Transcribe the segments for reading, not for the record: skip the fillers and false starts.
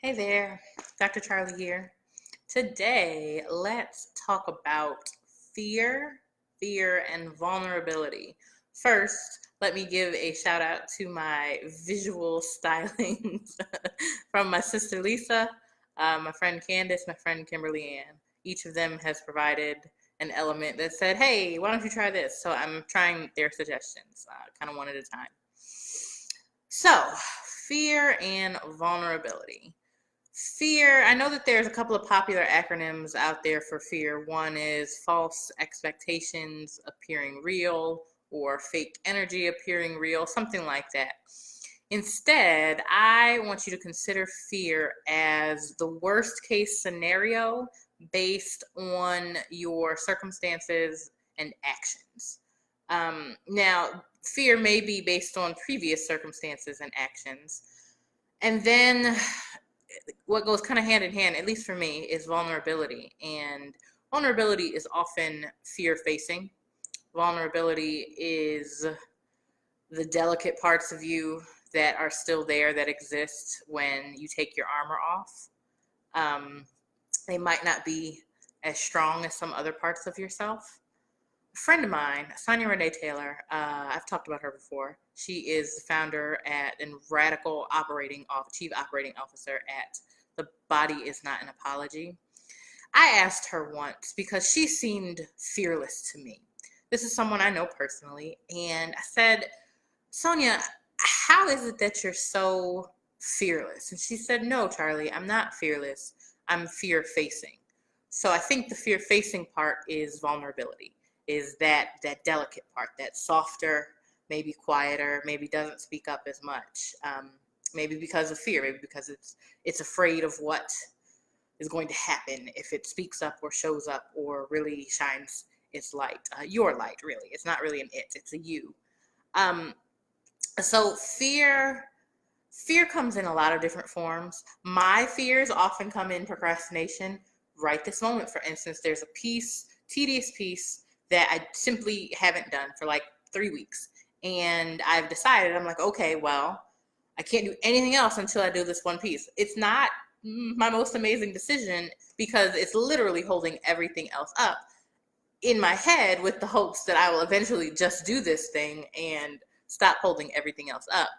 Hey there, Dr. Charlie here. Today, let's talk about fear, fear, and vulnerability. First, let me give a shout out to my visual stylings from my sister Lisa, my friend Candace, my friend Kimberly Ann. Each of them has provided an element that said, hey, why don't you try this? So I'm trying their suggestions, kind of one at a time. So, fear and vulnerability. Fear, I know that there's a couple of popular acronyms out there for fear. One is false expectations appearing real or fake energy appearing real, something like that. Instead, I want you to consider fear as the worst case scenario based on your circumstances and actions. Now, fear may be based on previous circumstances and actions. And then what goes kind of hand in hand, at least for me, is vulnerability. And vulnerability is often fear facing. Vulnerability is the delicate parts of you that are still there, that exist when you take your armor off. They might not be as strong as some other parts of yourself. A friend of mine, Sonia Renee Taylor, I've talked about her before. She is the founder and radical chief operating officer at The Body Is Not an Apology. I asked her once because she seemed fearless to me. This is someone I know personally. And I said, Sonia, how is it that you're so fearless? And she said, no, Charlie, I'm not fearless. I'm fear facing. So I think the fear facing part is vulnerability, is that delicate part, that softer, maybe quieter, maybe doesn't speak up as much. Maybe because of fear, maybe because it's afraid of what is going to happen if it speaks up or shows up or really shines its light. Your light, really. It's not really an it's a you. So fear comes in a lot of different forms. My fears often come in procrastination. Right this moment, for instance, there's a tedious piece that I simply haven't done for like 3 weeks. And I've decided, I'm like, okay, well, I can't do anything else until I do this one piece. It's not my most amazing decision because it's literally holding everything else up in my head, with the hopes that I will eventually just do this thing and stop holding everything else up.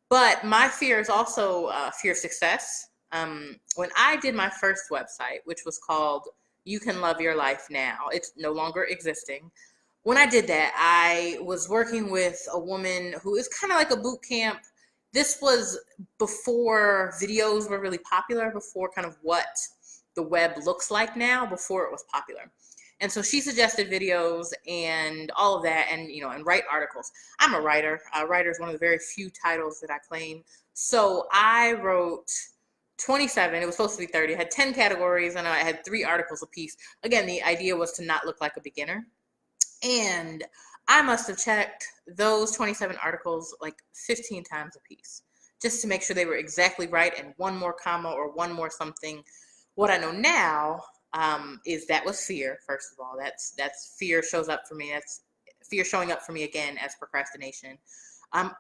But my fear is also fear of success. When I did my first website, which was called You Can Love Your Life Now, it's no longer existing. When I did that, I was working with a woman who is kind of like a boot camp. This was before videos were really popular, before kind of what the web looks like now, before it was popular. And so she suggested videos and all of that, and and write articles. I'm a writer. A writer is one of the very few titles that I claim. So I wrote 27. It was supposed to be 30. I had 10 categories, and I had 3 articles a piece. Again, the idea was to not look like a beginner. And I must have checked those 27 articles like 15 times a piece, just to make sure they were exactly right, and one more comma or one more something. What I know now is that was fear. First of all, that's fear shows up for me. That's fear showing up for me again as procrastination.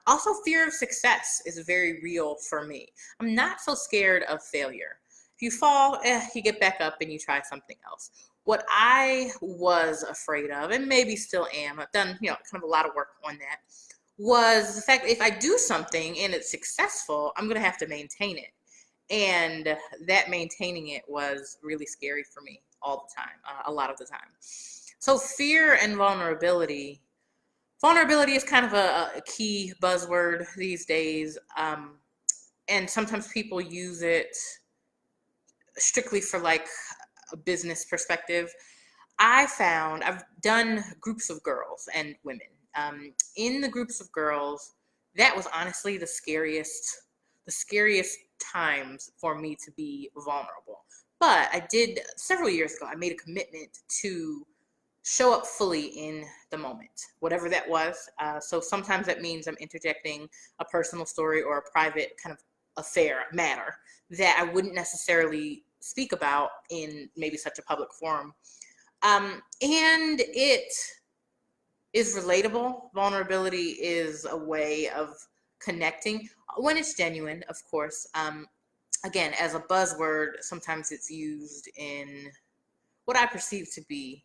Also, fear of success is very real for me. I'm not so scared of failure. If you fall, you get back up and you try something else. What I was afraid of, and maybe still am, I've done kind of a lot of work on that, was the fact that if I do something and it's successful, I'm going to have to maintain it. And that maintaining it was really scary for me all the time, a lot of the time. So fear and vulnerability. Vulnerability is kind of a key buzzword these days. And sometimes people use it strictly for like a business perspective. I've done groups of girls and women. In the groups of girls, that was honestly the scariest times for me to be vulnerable. But I did, several years ago, I made a commitment to show up fully in the moment, whatever that was. So sometimes that means I'm interjecting a personal story or a private kind of matter that I wouldn't necessarily speak about in maybe such a public forum. And it is relatable. Vulnerability is a way of connecting when it's genuine, of course. again, as a buzzword, sometimes it's used in what I perceive to be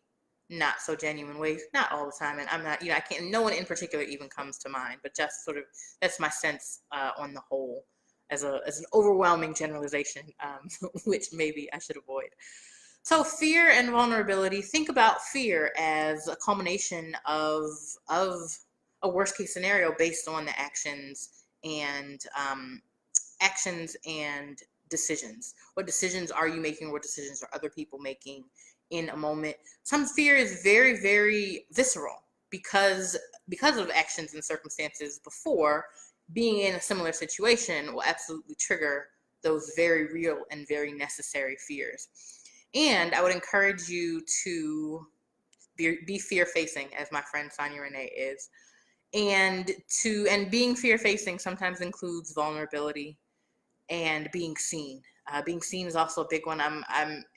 not so genuine ways, not all the time. And I'm not, I can't, no one in particular even comes to mind, but just sort of, that's my sense on the whole as an overwhelming generalization, which maybe I should avoid. So fear and vulnerability, think about fear as a culmination of a worst case scenario based on the actions and decisions. What decisions are you making? What decisions are other people making in a moment? Some fear is very, very visceral because of actions and circumstances before. Being in a similar situation will absolutely trigger those very real and very necessary fears. And I would encourage you to be fear-facing, as my friend Sonia Renee is. And being fear-facing sometimes includes vulnerability and being seen. Being seen is also a big one. I'm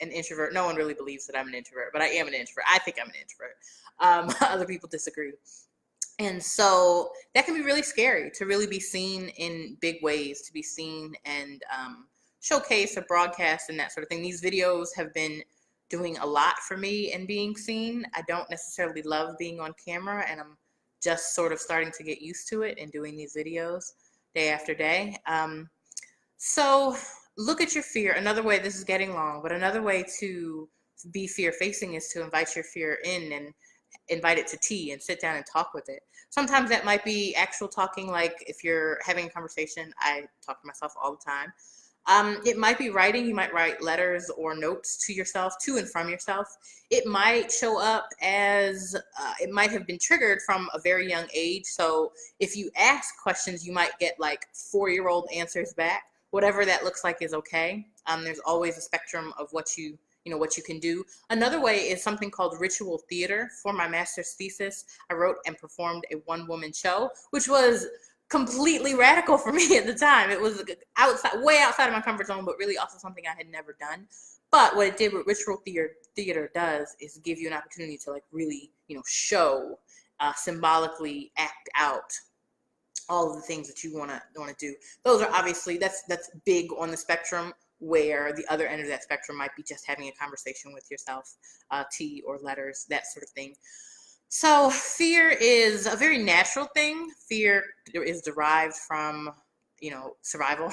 an introvert. No one really believes that I'm an introvert, but I am an introvert. I think I'm an introvert. Other people disagree. And so that can be really scary, to really be seen in big ways, to be seen and showcase or broadcast and that sort of thing. These videos have been doing a lot for me in being seen. I don't necessarily love being on camera, and I'm just sort of starting to get used to it and doing these videos day after day. So look at your fear. Another way, this is getting long, but another way to be fear-facing is to invite your fear in and invite it to tea and sit down and talk with it. Sometimes that might be actual talking, like if you're having a conversation, I talk to myself all the time. It might be writing. You might write letters or notes to yourself, to and from yourself. It might show up as, it might have been triggered from a very young age. So if you ask questions, you might get like 4-year-old answers back. Whatever that looks like is okay. There's always a spectrum of what you can do. Another way is something called ritual theater. For my master's thesis, I wrote and performed a one-woman show, which was completely radical for me at the time. It was way outside of my comfort zone, but really also something I had never done. But what it did, what ritual theater does, is give you an opportunity to like really, show, symbolically act out all of the things that you want to do. Those are obviously, that's big on the spectrum, where the other end of that spectrum might be just having a conversation with yourself, tea or letters, that sort of thing. So fear is a very natural thing. Fear is derived from, survival.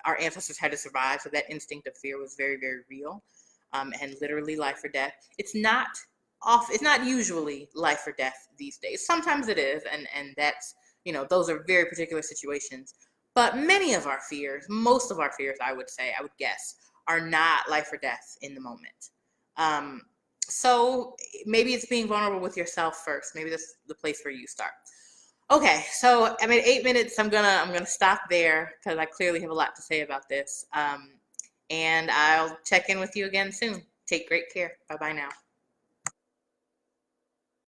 Our ancestors had to survive, so that instinct of fear was very, very real, and literally life or death. It's not usually life or death these days. Sometimes it is, and that's, those are very particular situations. But many of our fears, most of our fears, I would guess, are not life or death in the moment. So maybe it's being vulnerable with yourself first. Maybe that's the place where you start. Okay, so I'm at 8 minutes. I'm gonna stop there because I clearly have a lot to say about this. And I'll check in with you again soon. Take great care. Bye-bye now.